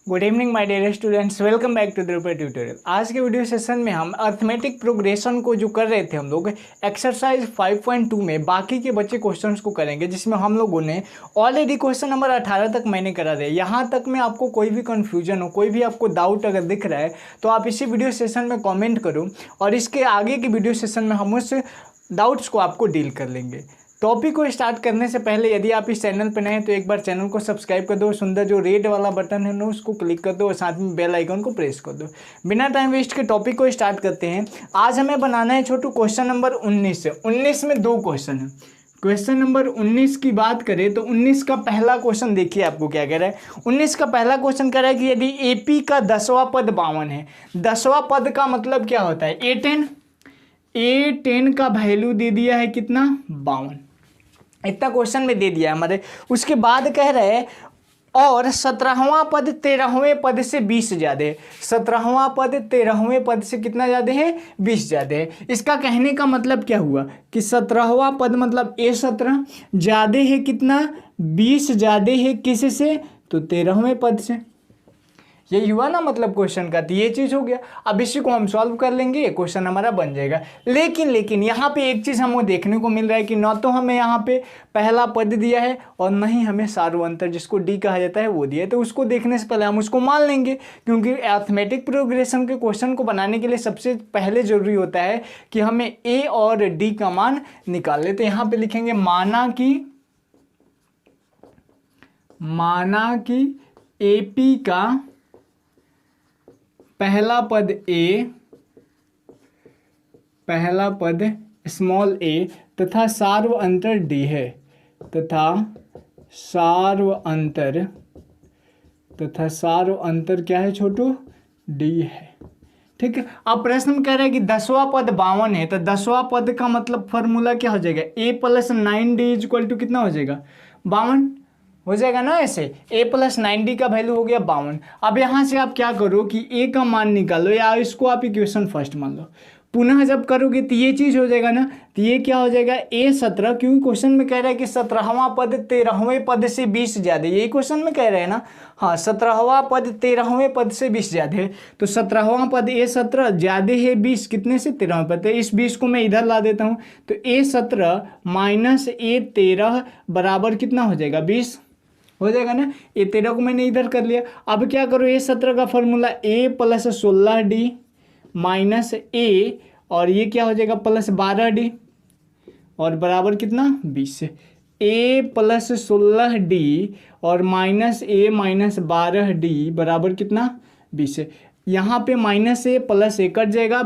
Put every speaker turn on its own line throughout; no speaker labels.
Good evening my dear students, welcome back to the tutorial. आज के video session में हम अर्थमेटिक प्रोग्रेशन को जो कर रहे थे हम लोग एक्सरसाइज 5.2 में बाकी के बच्चे क्वेश्चंस को करेंगे, जिसमें हम लोगों ने ऑलरेडी क्वेश्चन नंबर 18 तक मैंने करा दिया। यहाँ तक में आपको कोई भी कन्फ्यूजन हो, कोई भी आपको डाउट अगर दिख रहा है तो आप इसी वीडियो सेशन में कॉमेंट करो और इसके आगे के वीडियो सेशन में हम उस डाउट्स को आपको डील कर लेंगे। टॉपिक को स्टार्ट करने से पहले यदि आप इस चैनल पर नए हैं तो एक बार चैनल को सब्सक्राइब कर दो, सुंदर जो रेड वाला बटन है ना उसको क्लिक कर दो और साथ में बेल आइकन को प्रेस कर दो। बिना टाइम वेस्ट के टॉपिक को स्टार्ट करते हैं। आज हमें बनाना है छोटू क्वेश्चन नंबर 19 से। 19 में दो क्वेश्चन है। क्वेश्चन नंबर 19 की बात करें तो 19 का पहला क्वेश्चन देखिए आपको क्या कह रहा है। 19 का पहला क्वेश्चन कह रहा है कि यदि एपी का 10वां पद 52 है। 10वां पद का मतलब क्या होता है? A10 का वैल्यू दे दिया है कितना? 52। इतना क्वेश्चन में दे दिया है हमारे। उसके बाद कह रहे हैं और 17वां पद 13वें पद से 20 ज़्यादा है। 17वां पद 13वें पद से कितना ज़्यादा है? 20 ज़्यादा है। इसका कहने का मतलब क्या हुआ कि 17वां पद मतलब A17 ज़्यादा है कितना? 20 ज़्यादा है किससे? तो 13वें पद से। यही हुआ ना मतलब क्वेश्चन का। तो ये चीज़ हो गया। अब इसी को हम सॉल्व कर लेंगे, ये क्वेश्चन हमारा बन जाएगा। लेकिन यहाँ पे एक चीज़ हमको देखने को मिल रहा है कि ना तो हमें यहाँ पे पहला पद दिया है और न ही हमें सार्वअंतर जिसको डी कहा जाता है वो दिया है। तो उसको देखने से पहले हम उसको मान लेंगे, क्योंकि अरिथमेटिक प्रोग्रेशन के क्वेश्चन को बनाने के लिए सबसे पहले जरूरी होता है कि हमें ए और डी का मान निकाल ले। तो यहाँ पे लिखेंगे माना कि एपी का पहला पद ए, पहला पद स्मॉल ए तथा सार्वअंतर डी है, तथा सार्वअंतर क्या है छोटू? डी है। ठीक है। अब प्रश्न कह रहा है कि 10वां पद 52 है, तो 10वां पद का मतलब फॉर्मूला क्या हो जाएगा? a + 9d इक्वल टू कितना हो जाएगा? 52 हो जाएगा ना। ऐसे a + 9d का वैल्यू हो गया 52। अब यहाँ से आप क्या करो कि a का मान निकालो या इसको आप इक्वेशन फर्स्ट मान लो। पुनः जब करोगे तो ये चीज़ हो जाएगा ना। तो ये क्या हो जाएगा? A17, क्योंकि क्वेश्चन में कह रहा है कि 17वां पद 13वें पद से 20 ज़्यादा। यही क्वेश्चन में कह रहे हैं ना। हाँ, 17वां पद 13वें पद से 20 ज़्यादा है। तो 17वां पद A17 ज़्यादा है 20 कितने से? 13वें पद। तो इस 20 को मैं इधर ला देता हूँ। तो A17 - A13 बराबर कितना हो जाएगा? 20 हो जाएगा ना। A13 को मैंने इधर कर लिया। अब क्या करो? A17 का फॉर्मूला a + 16d - a और ये क्या हो जाएगा? + 12d और बराबर कितना? 20 से। a + 16d और -a - 12d बराबर कितना? 20 से। यहाँ पे -a + a कट जाएगा।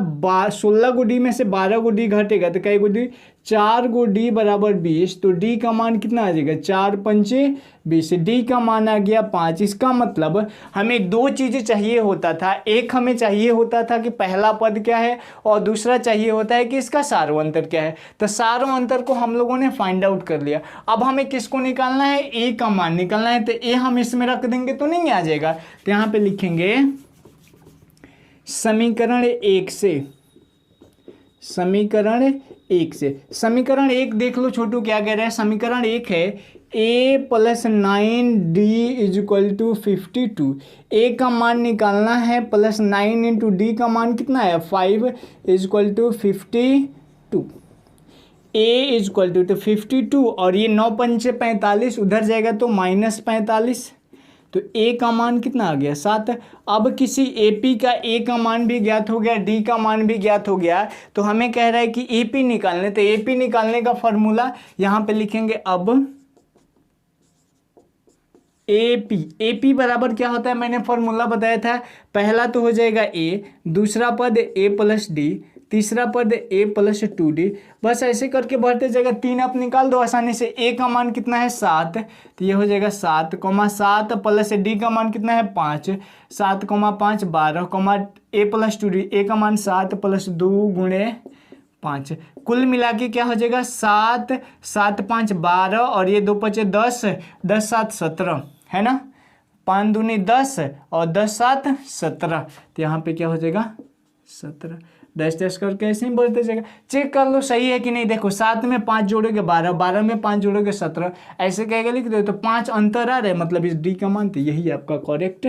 16 को d में से 12 को d घटेगा तो कई को d? 4 को d बराबर 20। तो d का मान कितना आ जाएगा? 4 × 5 = 20। d का मान आ गया 5। इसका मतलब हमें दो चीज़ें चाहिए होता था। एक हमें चाहिए होता था कि पहला पद क्या है और दूसरा चाहिए होता है कि इसका सार्वअंतर क्या है। तो सार्वअंतर को हम लोगों ने फाइंड आउट कर लिया। अब हमें किसको निकालना है? a का मान निकालना है। तो a हम इसमें रख देंगे तो नहीं आ जाएगा। तो यहाँ पे लिखेंगे समीकरण 1 समीकरण 1 देख लो छोटू क्या कह रहा है। समीकरण 1 है a + 9d = 52। a का मान निकालना है +9 × d का मान कितना है? 5 = 52। a = 52 और ये 9 × 5 = 45, उधर जाएगा तो -45। तो a का मान कितना आ गया? 7। अब किसी AP का a का मान भी ज्ञात हो गया, d का मान भी ज्ञात हो गया, तो हमें कह रहा है कि AP निकालने। तो AP निकालने का फॉर्मूला यहाँ पे लिखेंगे। अब AP बराबर क्या होता है? मैंने फॉर्मूला बताया था। पहला तो हो जाएगा a, दूसरा पद a + d, तीसरा पद a + 2d। बस ऐसे करके बढ़ते जाएगा। 3 आप निकाल दो आसानी से। a का मान कितना है? 7। तो ये हो जाएगा 7, 7 + d का मान कितना है? 5, 7, 5 12, a + 2d। a का मान 7 + 2 × 5। कुल मिला के क्या हो जाएगा? 7, 7 × 5 12 और ये 2 × 5 10, 10 × 7 17 है ना। 5 दूनी 10 और 10 × 7 17। तो यहाँ पे क्या हो जाएगा? 17। डैश करके ऐसे ही बढ़ते जाएगा। चेक कर लो सही है कि नहीं। देखो 7 में 5 जोड़ोगे 12, 12 में 5 जोड़ोगे 17, ऐसे कहेगा लिख दो। तो 5 अंतर आ रहा है, मतलब इस डी का मान। तो यही आपका करेक्ट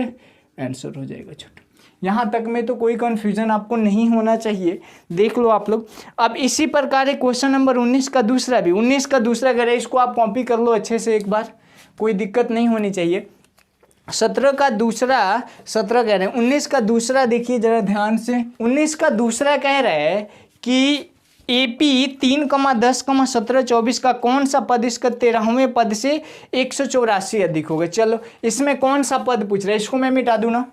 आंसर हो जाएगा छोटू। यहाँ तक में तो कोई कन्फ्यूजन आपको नहीं होना चाहिए, देख लो आप लोग। अब इसी प्रकार है क्वेश्चन नंबर 19 का दूसरा भी, 19 का दूसरा करें, इसको आप कॉपी कर लो अच्छे से एक बार, कोई दिक्कत नहीं होनी चाहिए। 17 का दूसरा, 17 कह रहे हैं, 19 का दूसरा देखिए जरा ध्यान से। 19 का दूसरा कह रहा है कि AP 3, 10, 17, 24 का कौन सा पद इसका 13वें पद से 184 अधिक होगा। चलो इसमें कौन सा पद पूछ रहा है, इसको मैं मिटा दूं ना,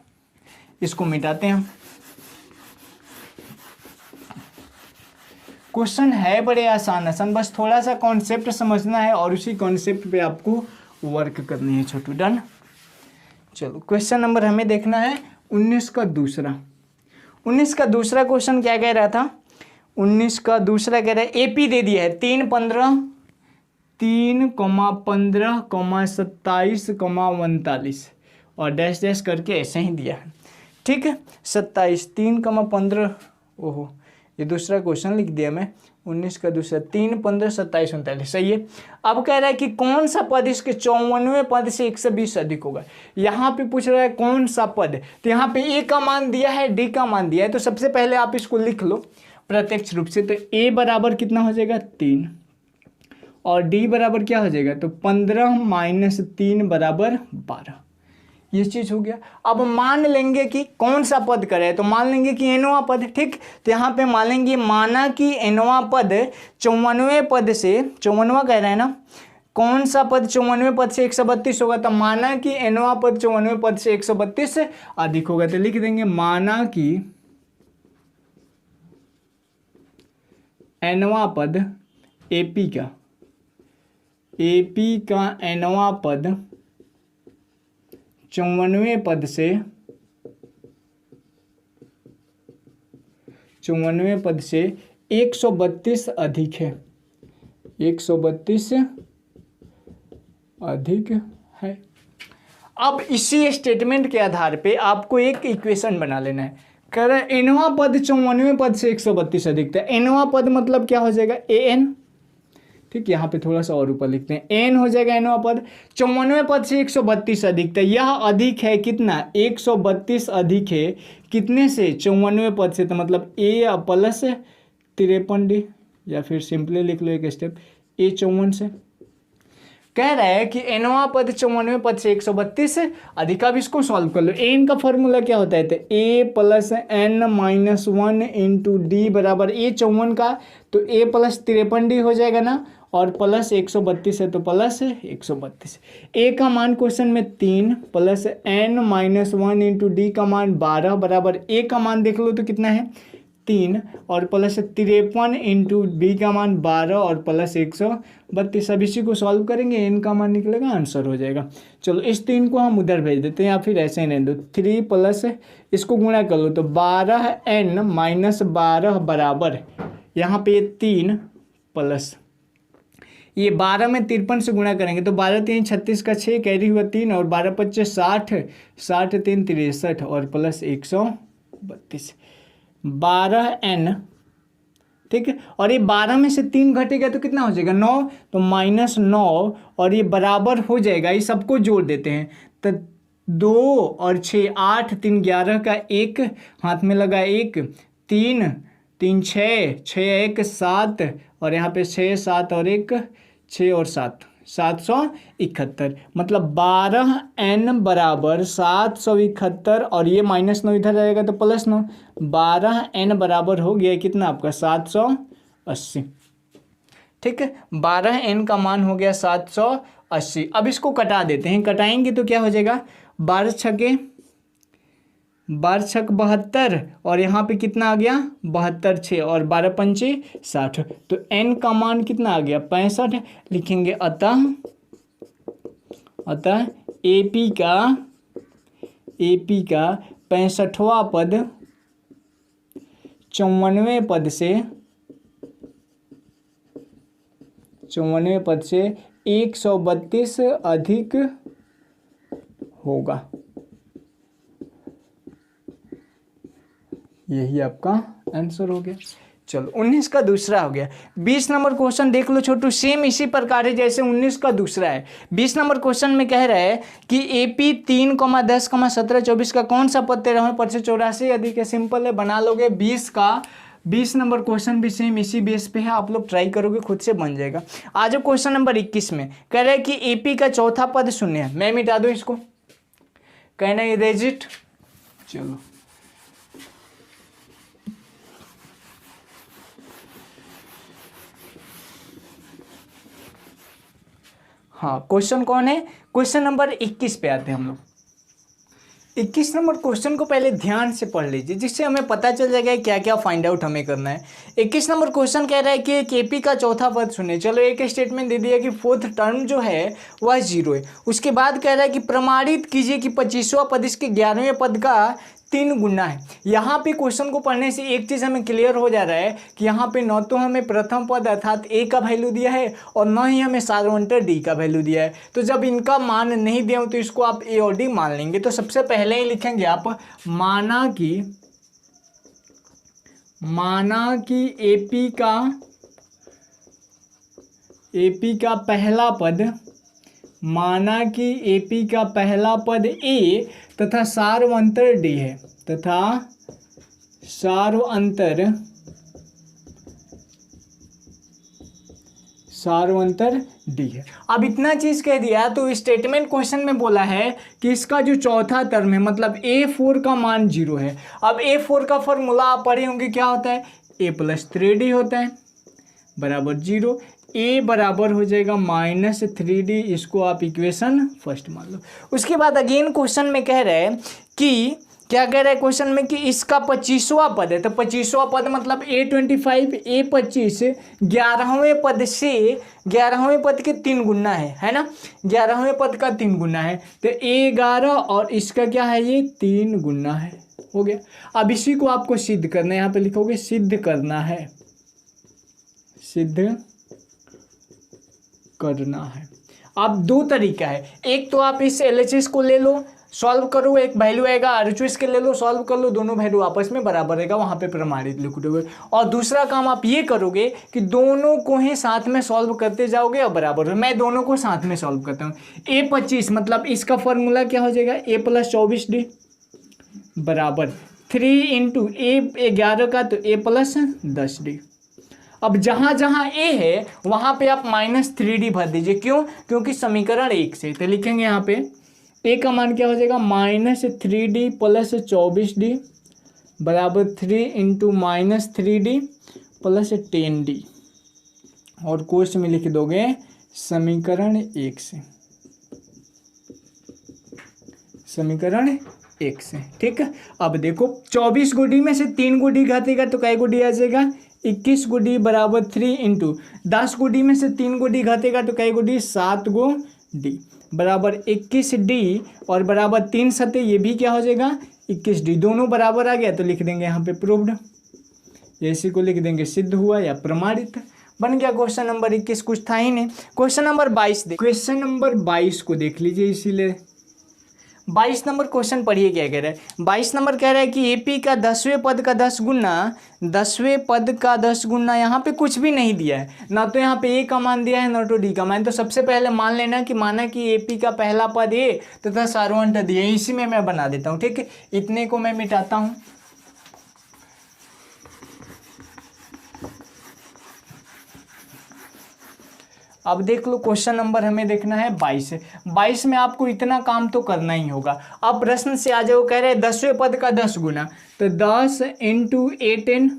इसको मिटाते हैं हम। क्वेश्चन है बड़े आसान आसान, बस थोड़ा सा कॉन्सेप्ट समझना है और उसी कॉन्सेप्ट पे आपको वर्क करनी है छोटू। डन। चलो क्वेश्चन नंबर हमें देखना है 19 का दूसरा। 19 का दूसरा क्वेश्चन क्या कह रहा था, 19 का दूसरा कह रहा है AP दे दिया है 3, 15, 3, 15, 27, 39 और डैश डैश करके ऐसे ही दिया है। ठीक है, 27, 3, 15, ओहो ये दूसरा क्वेश्चन लिख दिया मैं। 19 का दूसरा 3, 15, 27, 39 सही है। अब कह रहा है कि कौन सा पद इसके 54वें पद से 120 अधिक होगा। यहाँ पे पूछ रहा है कौन सा पद, तो यहाँ पे A का मान दिया है, D का मान दिया है, तो सबसे पहले आप इसको लिख लो प्रत्यक्ष रूप से। तो A बराबर कितना हो जाएगा 3 और D बराबर क्या हो जाएगा, तो 15 - 3 बराबर 12। ये चीज़ हो गया। अब मान लेंगे कि कौन सा पद करे, तो मान लेंगे कि nवां पद। ठीक, तो यहाँ पे मान लेंगे, माना कि nवां पद 54वें पद से, 54वां कह रहा है ना, कौन सा पद 54वें पद से 132 होगा, तो माना कि nवां पद 54वें पद से 132 से अधिक होगा। तो लिख देंगे माना कि nवां पद AP का nवां पद 54वें पद से 132 अधिक है, 132 अधिक है। अब इसी स्टेटमेंट के आधार पे आपको एक इक्वेशन बना लेना है। कह रहा है nवां पद 54वें पद से 132 अधिक था। nवां पद मतलब क्या हो जाएगा, an। ठीक, यहाँ पे थोड़ा सा और ऊपर लिखते हैं, n हो जाएगा nवां पद 54वें पद से 132 अधिक था। यह अधिक है कितना, 132 अधिक है कितने से, 54वें पद से, तो मतलब A प्लस 53D, या फिर सिंपली लिख लो एक स्टेप, A 54 से। कह रहा है कि nवां पद 54वें पद से 132 अधिक। अब इसको सॉल्व कर लो। an का फॉर्मूला क्या होता है, तो A + n - 1 × D बराबर A 54 का, तो A + 53D हो जाएगा ना, और प्लस 132 है तो प्लस 132। A का मान क्वेश्चन में 3 + n - 1 × D का मान 12 बराबर A का मान देख लो तो कितना है 3 और प्लस 53 × B का मान 12 और प्लस 132। अब इसी को सॉल्व करेंगे, n का मान निकलेगा, आंसर हो जाएगा। चलो इस 3 को हम उधर भेज देते हैं या फिर ऐसे ही रहने दो। 3 प्लस इसको गुणा कर लो तो 12n - 12 बराबर, यहाँ पे 3 प्लस ये 12 में 53 से गुणा करेंगे तो 12 3 36 का 6 कैरी हुआ 3 और 12 25 60, 60 3 63 और प्लस 132 12n। ठीक है, और ये 12 में से 3 घटेगा तो कितना हो जाएगा 9, तो -9 और ये बराबर हो जाएगा, ये सबको जोड़ देते हैं तो 2 और 6 8 3 11 का 1 हाथ में लगा 1 3 3 6 6 1 7 और यहाँ पे 6 7 और 1 6 और 7 771। मतलब 12n बराबर 771 और ये -9 इधर रहेगा तो +9, 12n बराबर हो गया कितना आपका 780। ठीक है, 12n का मान हो गया 780। अब इसको कटा देते हैं, कटाएंगे तो क्या हो जाएगा 12 छके 72 और यहाँ पे कितना आ गया 72 6 और 12 पंचे 60, तो n का मान कितना आ गया 65 लिखेंगे। अतः AP का 65वां पद 54वें पद से 132 अधिक होगा। यही आपका आंसर हो गया। चलो 19 का दूसरा हो गया। 20 नंबर क्वेश्चन देख लो छोटू, सेम इसी प्रकार है जैसे 19 का दूसरा है। 20 नंबर क्वेश्चन में कह रहा है कि AP 3, 10, 17, 24 का कौन सा पद 13वें पद से 84 अधिक है। सिंपल है, बना लोगे। 20 नंबर क्वेश्चन भी सेम इसी बेस पे है, आप लोग ट्राई करोगे खुद से बन जाएगा। आज क्वेश्चन नंबर 21 में कह रहा है कि AP का चौथा पद शून्य है। मैं मिटा दूं इसको, कहना इरेज इट। चलो हाँ, क्वेश्चन कौन है, क्वेश्चन नंबर 21 पे आते हैं हम लोग। 21 नंबर क्वेश्चन को पहले ध्यान से पढ़ लीजिए, जिससे हमें पता चल जाएगा क्या क्या फाइंड आउट हमें करना है। 21 नंबर क्वेश्चन कह रहा है कि KP का चौथा पद शून्य। चलो एक स्टेटमेंट दे दिया कि फोर्थ टर्म जो है वह 0 है। उसके बाद कह रहा है कि प्रमाणित कीजिए कि 25वां पद इसके 11वें पद का 3 गुना है। यहाँ पे क्वेश्चन को पढ़ने से एक चीज़ हमें क्लियर हो जा रहा है कि यहाँ पे न तो हमें प्रथम पद अर्थात A का वैल्यू दिया है और न ही हमें सार्वंतर D का वैल्यू दिया है। तो जब इनका मान नहीं दिया हो तो इसको आप A और D मान लेंगे। तो सबसे पहले ही लिखेंगे आप माना कि AP का पहला पद, माना कि AP का पहला पद A तथा सार्वंतर D है, तथा सार्वंतर D है। अब इतना चीज कह दिया तो स्टेटमेंट क्वेश्चन में बोला है कि इसका जो चौथा टर्म है मतलब A4 का मान 0 है। अब A4 का फॉर्मूला आप पढ़े होंगे, क्या होता है, A + 3D होता है बराबर 0। A बराबर हो जाएगा -3D, इसको आप इक्वेशन फर्स्ट मान लो। उसके बाद अगेन क्वेश्चन में कह रहे हैं कि क्या कह रहा है क्वेश्चन में कि इसका 25वां पद है। तो 25वां पद मतलब A25, A25 11वें पद से 11वें पद के 3 गुना है ना, 11वें पद का 3 गुना है। तो A11 और इसका क्या है, ये 3 गुना है, हो गया। अब इसी को आपको सिद्ध करना है, यहाँ पे लिखोगे सिद्ध करना है, सिद्ध करना है। अब 2 तरीका है, एक तो आप इस LHS को ले लो, सॉल्व करो, एक वैल्यू आएगा RHS के ले लो, सॉल्व कर लो, दोनों वैल्यू आपस में बराबर रहेगा, वहाँ पे प्रमाणित लिखोगे। और दूसरा काम आप ये करोगे कि दोनों को ही साथ में सॉल्व करते जाओगे और बराबर हो। मैं दोनों को साथ में सॉल्व करता हूँ। A25 मतलब इसका फॉर्मूला क्या हो जाएगा, A + 24D बराबर 3 इंटू A11 का तो A + 10D। अब जहाँ जहाँ A है वहाँ पे आप -3D भर दीजिए, क्यों, क्योंकि समीकरण 1 से। तो लिखेंगे यहाँ पे A का मान क्या हो जाएगा, -3D + 24D बराबर 3 इंटू -3D + 10D, और कोष्ठ में लिख दोगे समीकरण 1 से, समीकरण 1 से, ठीक है। अब देखो 24 को D में से 3 को D घातेगा तो कै को D आ जाएगा, 21 को D बराबर 3 इंटू 10 को D में से 3 को D घातेगा तो कै को D, 7 को D बराबर 21D और बराबर 3 सते, ये भी क्या हो जाएगा 21D, दोनों बराबर आ गया तो लिख देंगे यहाँ पे प्रूव्ड, इसी को लिख देंगे सिद्ध हुआ या प्रमाणित, बन गया क्वेश्चन नंबर 21। कुछ था ही नहीं। क्वेश्चन नंबर 22 क्वेश्चन नंबर 22 को देख लीजिए, इसीलिए 22 नंबर क्वेश्चन पढ़िए क्या कह रहा है। 22 नंबर कह रहा है कि AP का 10वें पद का 10 गुना, 10वें पद का 10 गुना, यहाँ पे कुछ भी नहीं दिया है, ना तो यहाँ पे A का मान दिया है ना तो D का मान। तो सबसे पहले मान लेना कि माना कि AP का पहला पद A तथा सार्वंतर D है, इसी में मैं बना देता हूँ, ठीक है। इतने को मैं मिटाता हूँ। अब देख लो क्वेश्चन नंबर हमें देखना है 22 है। 22 में आपको इतना काम तो करना ही होगा। अब प्रश्न से आ जाओ, कह रहे हैं 10वें पद का 10 गुना, तो 10 इंटू 8n,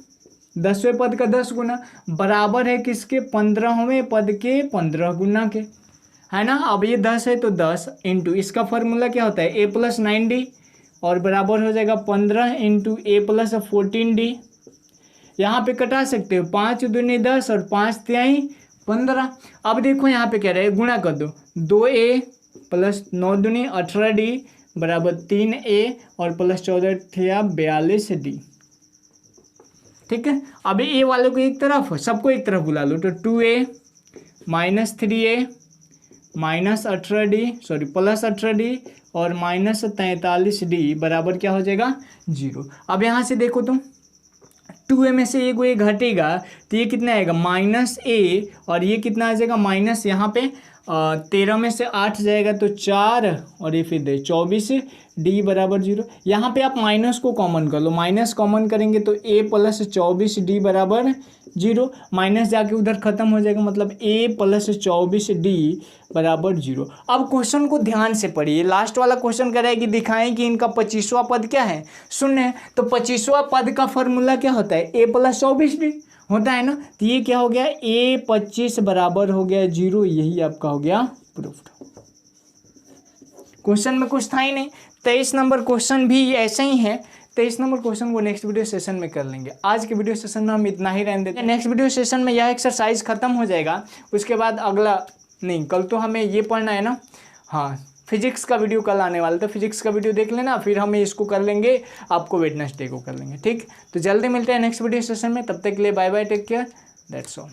10वें पद का 10 गुना बराबर है किसके, 15वें पद के 15 गुना के, है ना। अब ये 10 है तो 10 इंटू इसका फॉर्मूला क्या होता है, A + 9D और बराबर हो जाएगा 15 इंटू A + 14D। यहाँ पे कटा सकते हो, 5 दूनी 10 और 5 तिहाई 15। अब देखो यहाँ पे कह रहे हैं गुणा कर दो, 2A + 9 दूनी 18D बराबर 3A और + 14 42D, ठीक है। अब A वाले को एक तरफ, सबको एक तरफ बुला लो, तो 2A - 3A - 18D sorry + 18D और -43D बराबर क्या हो जाएगा 0। अब यहाँ से देखो तुम 2a में से एक घटेगा तो ये कितना आएगा -a, और ये कितना आ जाएगा माइनस, यहाँ पे 13 में से 8 जाएगा तो 4, और ये फिर 24, d बराबर 0। यहाँ पे आप माइनस को कॉमन कर लो, माइनस कॉमन करेंगे तो a प्लस 24 d बराबर 0, माइनस जाके उधर खत्म हो जाएगा, मतलब a प्लस 24 d बराबर 0। अब क्वेश्चन को ध्यान से पढ़िए, लास्ट वाला क्वेश्चन कह रहा है कि दिखाएं कि इनका 25वां पद क्या है, शून्य है। तो 25वां पद का फॉर्मूला क्या होता है, a प्लस 24 d होता है ना। तो ये क्या हो गया, a 25 बराबर हो गया 0, यही आपका हो गया प्रूफ्ड। क्वेश्चन में कुछ था ही नहीं। 23 नंबर क्वेश्चन भी ऐसे ही है। 23 नंबर क्वेश्चन को नेक्स्ट वीडियो सेशन में कर लेंगे। आज के वीडियो सेशन में हम इतना ही रहने देते हैं। नेक्स्ट वीडियो सेशन में यह एक्सरसाइज खत्म हो जाएगा, उसके बाद अगला नहीं, कल तो हमें ये पढ़ना है ना, हाँ फिजिक्स का वीडियो कल आने वाला, तो फिजिक्स का वीडियो देख लेना, फिर हम इसको कर लेंगे, आपको वेडनेसडे को कर लेंगे। ठीक, तो जल्दी मिलते हैं नेक्स्ट वीडियो सेशन में, तब तक के लिए bye bye, take care, that's all.